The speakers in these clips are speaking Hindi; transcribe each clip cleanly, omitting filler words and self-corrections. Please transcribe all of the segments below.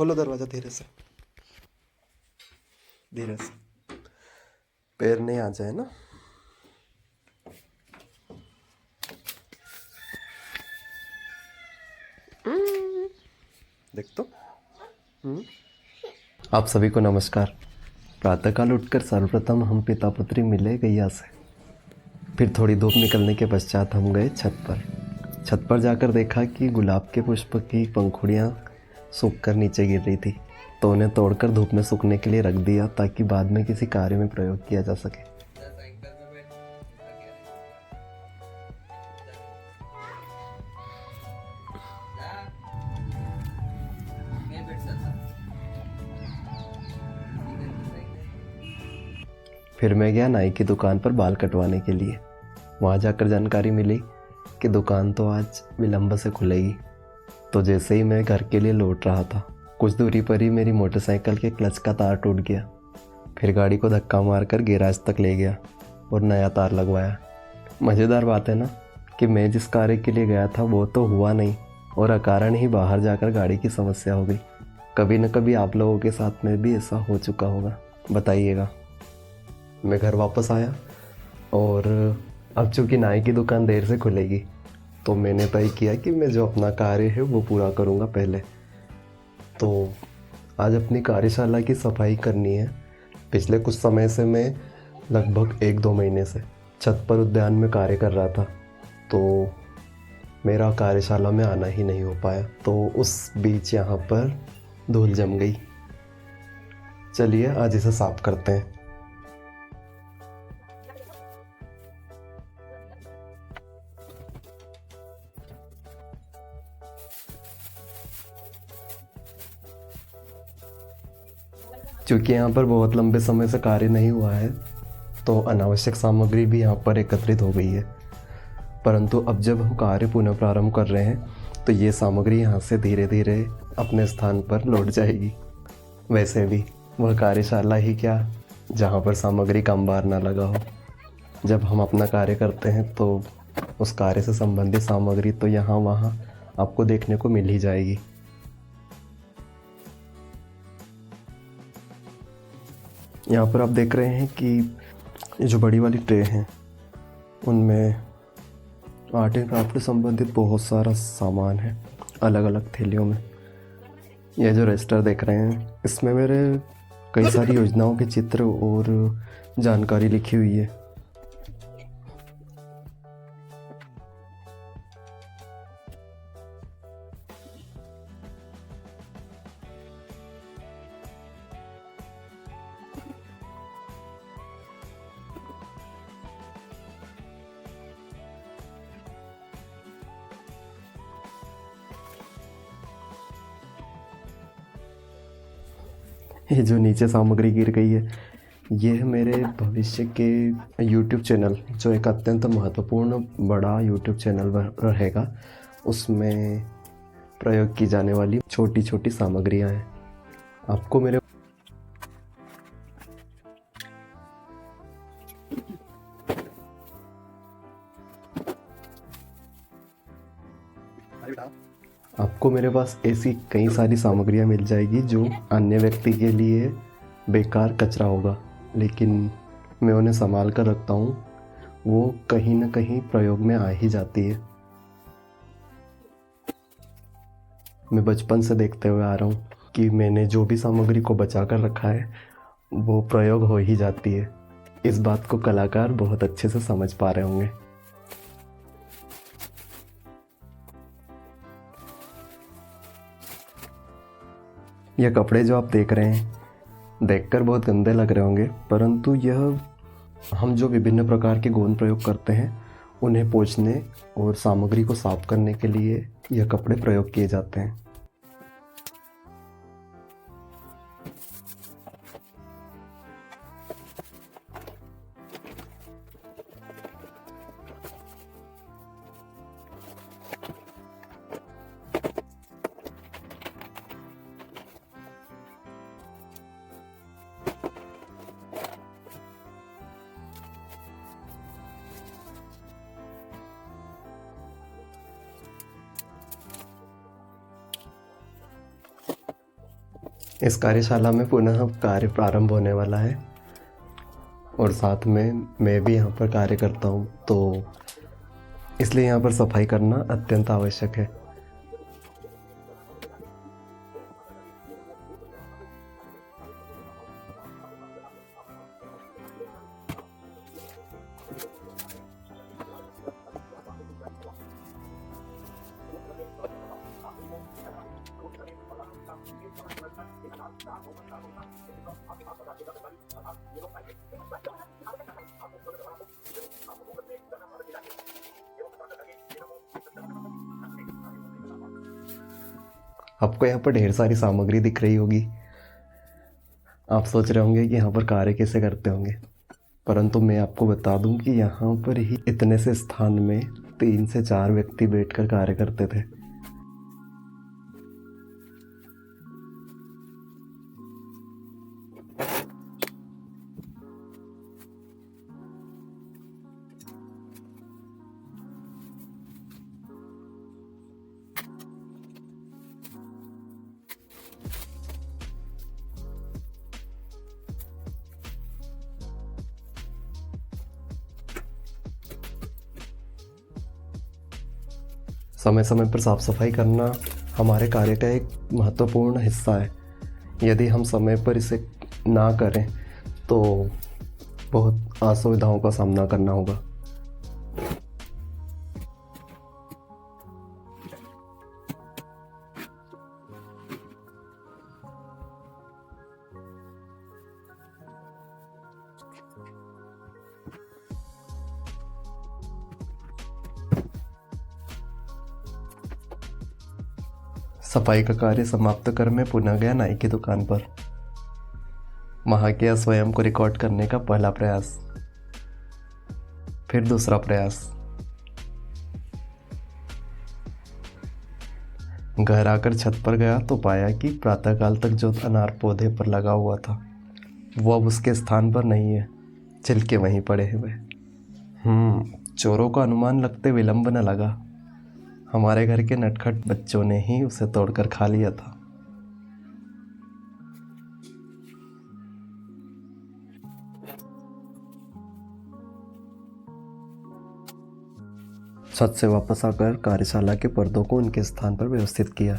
खोलो दरवाजा धीरे से, धीरे से, पैर नहीं आ जाए ना। देख तो। आप सभी को नमस्कार। प्रातःकाल उठकर सर्वप्रथम हम पिता पुत्री मिले गैया से। फिर थोड़ी धूप निकलने के पश्चात हम गए छत पर। छत पर जाकर देखा कि गुलाब के पुष्प की पंखुड़ियाँ सूखकर नीचे गिर रही थी, तो उन्हें तोड़कर धूप में सूखने के लिए रख दिया ताकि बाद में किसी कार्य में प्रयोग किया जा सके। फिर मैं गया नाई की दुकान पर बाल कटवाने के लिए। वहाँ जाकर जानकारी मिली कि दुकान तो आज विलंब से खुलेगी। तो जैसे ही मैं घर के लिए लौट रहा था, कुछ दूरी पर ही मेरी मोटरसाइकिल के क्लच का तार टूट गया। फिर गाड़ी को धक्का मारकर गैराज तक ले गया और नया तार लगवाया। मज़ेदार बात है ना कि मैं जिस कार्य के लिए गया था वो तो हुआ नहीं, और अकारण ही बाहर जाकर गाड़ी की समस्या हो गई। कभी न कभी आप लोगों के साथ में भी ऐसा हो चुका होगा, बताइएगा। मैं घर वापस आया और अब चूँकि नाई की दुकान देर से खुलेगी, तो मैंने तय किया कि मैं जो अपना कार्य है वो पूरा करूँगा पहले। तो आज अपनी कार्यशाला की सफाई करनी है। पिछले कुछ समय से मैं लगभग 1-2 महीने से छत पर उद्यान में कार्य कर रहा था, तो मेरा कार्यशाला में आना ही नहीं हो पाया। तो उस बीच यहाँ पर धूल जम गई। चलिए आज इसे साफ करते हैं। क्योंकि यहाँ पर बहुत लंबे समय से कार्य नहीं हुआ है, तो अनावश्यक सामग्री भी यहाँ पर एकत्रित हो गई है। परंतु अब जब हम कार्य पुनः प्रारंभ कर रहे हैं, तो ये सामग्री यहाँ से धीरे धीरे अपने स्थान पर लौट जाएगी। वैसे भी वह कार्यशाला ही क्या, जहाँ पर सामग्री का अंबार ना लगा हो। जब हम अपना कार्य करते हैं तो उस कार्य से संबंधित सामग्री तो यहाँ वहाँ आपको देखने को मिल ही जाएगी। यहाँ पर आप देख रहे हैं कि ये जो बड़ी वाली ट्रे हैं, उनमें आर्ट एंड क्राफ्ट से संबंधित बहुत सारा सामान है अलग अलग थैलियों में। ये जो रजिस्टर देख रहे हैं, इसमें मेरे कई सारी योजनाओं के चित्र और जानकारी लिखी हुई है। ये जो नीचे सामग्री गिर गई है, ये है मेरे भविष्य के YouTube चैनल, जो एक अत्यंत महत्वपूर्ण बड़ा YouTube चैनल रहेगा। उसमें प्रयोग की जाने वाली छोटी छोटी सामग्रियां हैं। आपको मेरे आपको मेरे पास ऐसी कई सारी सामग्रियां मिल जाएगी जो अन्य व्यक्ति के लिए बेकार कचरा होगा, लेकिन मैं उन्हें संभाल कर रखता हूँ। वो कहीं ना कहीं प्रयोग में आ ही जाती है। मैं बचपन से देखते हुए आ रहा हूँ कि मैंने जो भी सामग्री को बचा कर रखा है वो प्रयोग हो ही जाती है। इस बात को कलाकार बहुत अच्छे से समझ पा रहे होंगे। यह कपड़े जो आप देख रहे हैं, देखकर बहुत गंदे लग रहे होंगे, परंतु यह हम जो विभिन्न प्रकार के गोंद प्रयोग करते हैं उन्हें पोंछने और सामग्री को साफ करने के लिए यह कपड़े प्रयोग किए जाते हैं। इस कार्यशाला में पुनः कार्य प्रारंभ होने वाला है और साथ में मैं भी यहाँ पर कार्य करता हूँ, तो इसलिए यहाँ पर सफाई करना अत्यंत आवश्यक है। आपको यहाँ पर ढेर सारी सामग्री दिख रही होगी। आप सोच रहे होंगे कि यहाँ पर कार्य कैसे करते होंगे, परंतु मैं आपको बता दूं कि यहाँ पर ही इतने से स्थान में 3 से 4 व्यक्ति बैठकर कार्य करते थे। समय समय पर साफ सफाई करना हमारे कार्य का एक महत्वपूर्ण हिस्सा है। यदि हम समय पर इसे ना करें तो बहुत असुविधाओं का सामना करना होगा। सफाई का कार्य समाप्त कर मैं पुनः गया नाई की दुकान पर। वहां किया स्वयं को रिकॉर्ड करने का पहला प्रयास, फिर दूसरा प्रयास। घर आकर छत पर गया तो पाया कि प्रातःकाल तक जो अनार पौधे पर लगा हुआ था वो अब उसके स्थान पर नहीं है, छिलके वहीं पड़े हुए। चोरों का अनुमान लगते विलंब न लगा। हमारे घर के नटखट बच्चों ने ही उसे तोड़कर खा लिया था। छत से वापस आकर कार्यशाला के पर्दों को उनके स्थान पर व्यवस्थित किया।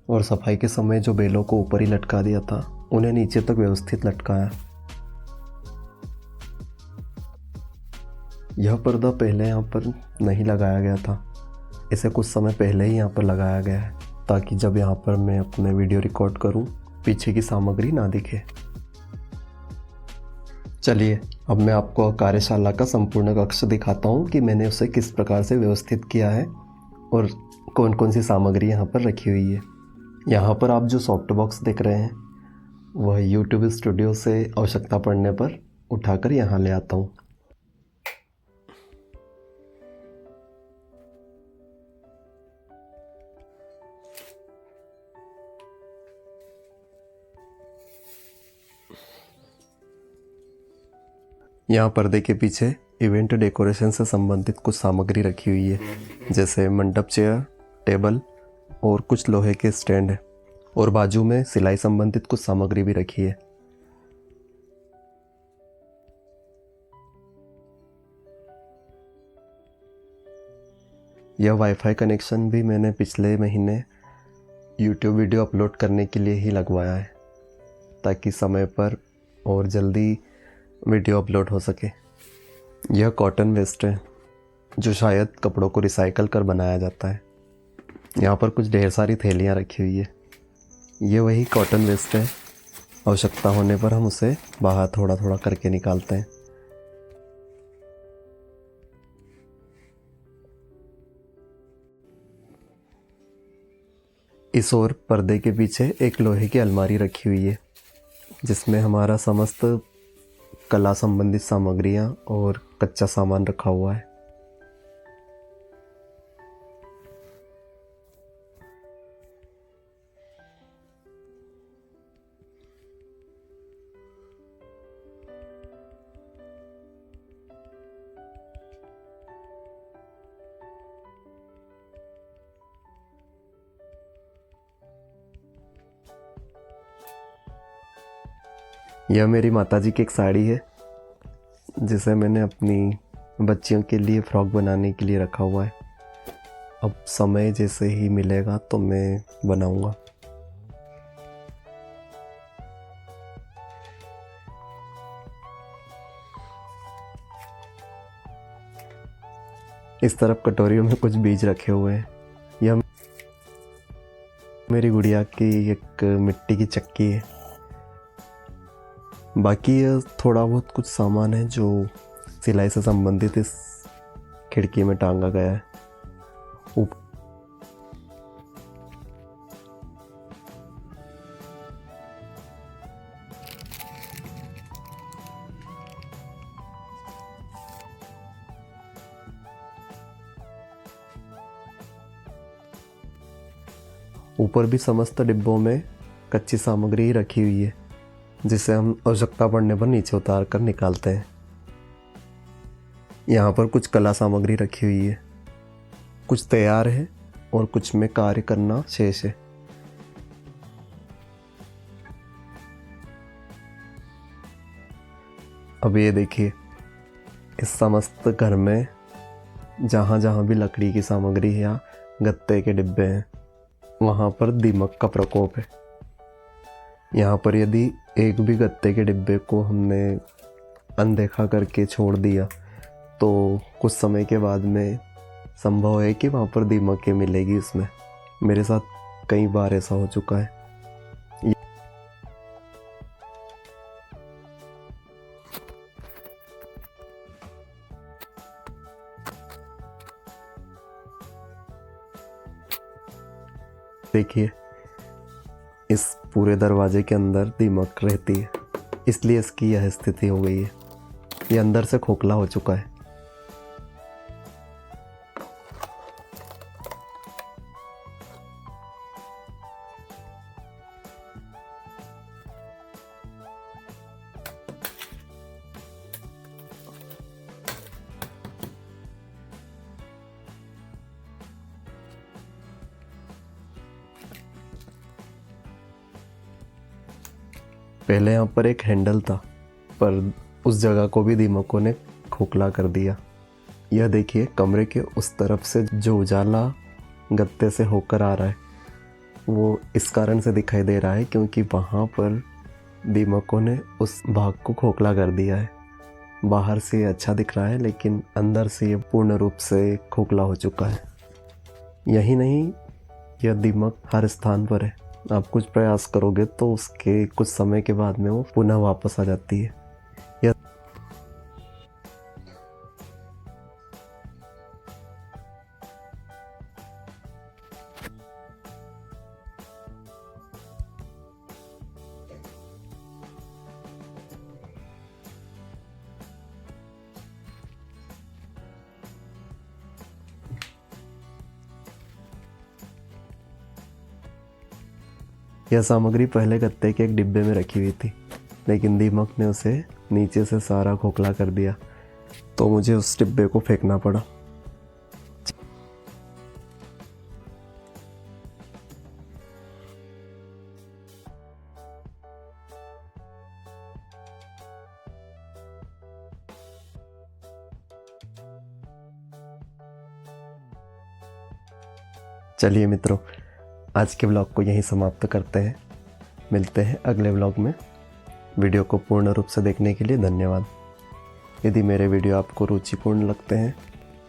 और सफाई के समय जो बेलों को ऊपर ही लटका दिया था उन्हें नीचे तक व्यवस्थित लटकाया। यह पर्दा पहले यहाँ पर नहीं लगाया गया था, इसे कुछ समय पहले ही यहाँ पर लगाया गया है ताकि जब यहाँ पर मैं अपने वीडियो रिकॉर्ड करूँ पीछे की सामग्री ना दिखे। चलिए अब मैं आपको कार्यशाला का संपूर्ण कक्ष दिखाता हूँ कि मैंने उसे किस प्रकार से व्यवस्थित किया है और कौन कौन सी सामग्री यहाँ पर रखी हुई है। यहाँ पर आप जो सॉफ्ट बॉक्स देख रहे हैं वह YouTube स्टूडियो से आवश्यकता पड़ने पर उठाकर यहाँ ले आता हूँ। यहाँ पर्दे के पीछे इवेंट डेकोरेशन से संबंधित कुछ सामग्री रखी हुई है, जैसे मंडप चेयर, टेबल और कुछ लोहे के स्टैंड है, और बाजू में सिलाई संबंधित कुछ सामग्री भी रखी है। यह वाईफाई कनेक्शन भी मैंने पिछले महीने YouTube वीडियो अपलोड करने के लिए ही लगवाया है ताकि समय पर और जल्दी वीडियो अपलोड हो सके। यह कॉटन वेस्ट है जो शायद कपड़ों को रिसाइकल कर बनाया जाता है। यहाँ पर कुछ ढेर सारी थैलियाँ रखी हुई है। ये वही कॉटन वेस्ट है, आवश्यकता होने पर हम उसे बाहर थोड़ा थोड़ा करके निकालते हैं। इस ओर पर्दे के पीछे एक लोहे की अलमारी रखी हुई है जिसमें हमारा समस्त कला संबंधित सामग्रियां और कच्चा सामान रखा हुआ है। यह मेरी माताजी की एक साड़ी है जिसे मैंने अपनी बच्चियों के लिए फ्रॉक बनाने के लिए रखा हुआ है। अब समय जैसे ही मिलेगा तो मैं बनाऊंगा। इस तरफ कटोरियों में कुछ बीज रखे हुए हैं। यह मेरी गुड़िया की एक मिट्टी की चक्की है। बाकी यह थोड़ा बहुत कुछ सामान है जो सिलाई से संबंधित इस खिड़की में टांगा गया है। ऊपर भी समस्त डिब्बों में कच्ची सामग्री ही रखी हुई है जिसे हम आवश्यकता पड़ने पर नीचे उतार कर निकालते हैं। यहाँ पर कुछ कला सामग्री रखी हुई है, कुछ तैयार है और कुछ में कार्य करना शेष है। अब ये देखिए, इस समस्त घर में जहाँ जहाँ भी लकड़ी की सामग्री है या गत्ते के डिब्बे हैं वहाँ पर दीमक का प्रकोप है। यहाँ पर यदि एक भी गत्ते के डिब्बे को हमने अनदेखा करके छोड़ दिया तो कुछ समय के बाद में संभव है कि वहाँ पर दीमकें मिलेगी उसमें। मेरे साथ कई बार ऐसा हो चुका है। देखिए, इस पूरे दरवाजे के अंदर दीमक रहती है, इसलिए इसकी यह स्थिति हो गई है। ये अंदर से खोखला हो चुका है। पहले यहाँ पर एक हैंडल था पर उस जगह को भी दीमकों ने खोखला कर दिया। यह देखिए, कमरे के उस तरफ से जो उजाला गत्ते से होकर आ रहा है वो इस कारण से दिखाई दे रहा है क्योंकि वहाँ पर दीमकों ने उस भाग को खोखला कर दिया है। बाहर से ये अच्छा दिख रहा है लेकिन अंदर से ये पूर्ण रूप से खोखला हो चुका है। यही नहीं, यह दीमक हर स्थान पर है। आप कुछ प्रयास करोगे तो उसके कुछ समय के बाद में वो पुनः वापस आ जाती है। यह सामग्री पहले गत्ते के एक डिब्बे में रखी हुई थी लेकिन दीमक ने उसे नीचे से सारा खोखला कर दिया तो मुझे उस डिब्बे को फेंकना पड़ा। चलिए मित्रों, आज के ब्लॉग को यहीं समाप्त करते हैं। मिलते हैं अगले ब्लॉग में। वीडियो को पूर्ण रूप से देखने के लिए धन्यवाद। यदि मेरे वीडियो आपको रुचिपूर्ण लगते हैं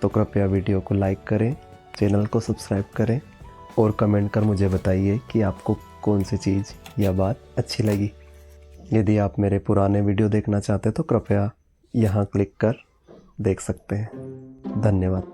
तो कृपया वीडियो को लाइक करें, चैनल को सब्सक्राइब करें और कमेंट कर मुझे बताइए कि आपको कौन सी चीज़ या बात अच्छी लगी। यदि आप मेरे पुराने वीडियो देखना चाहते तो कृपया यहाँ क्लिक कर देख सकते हैं। धन्यवाद।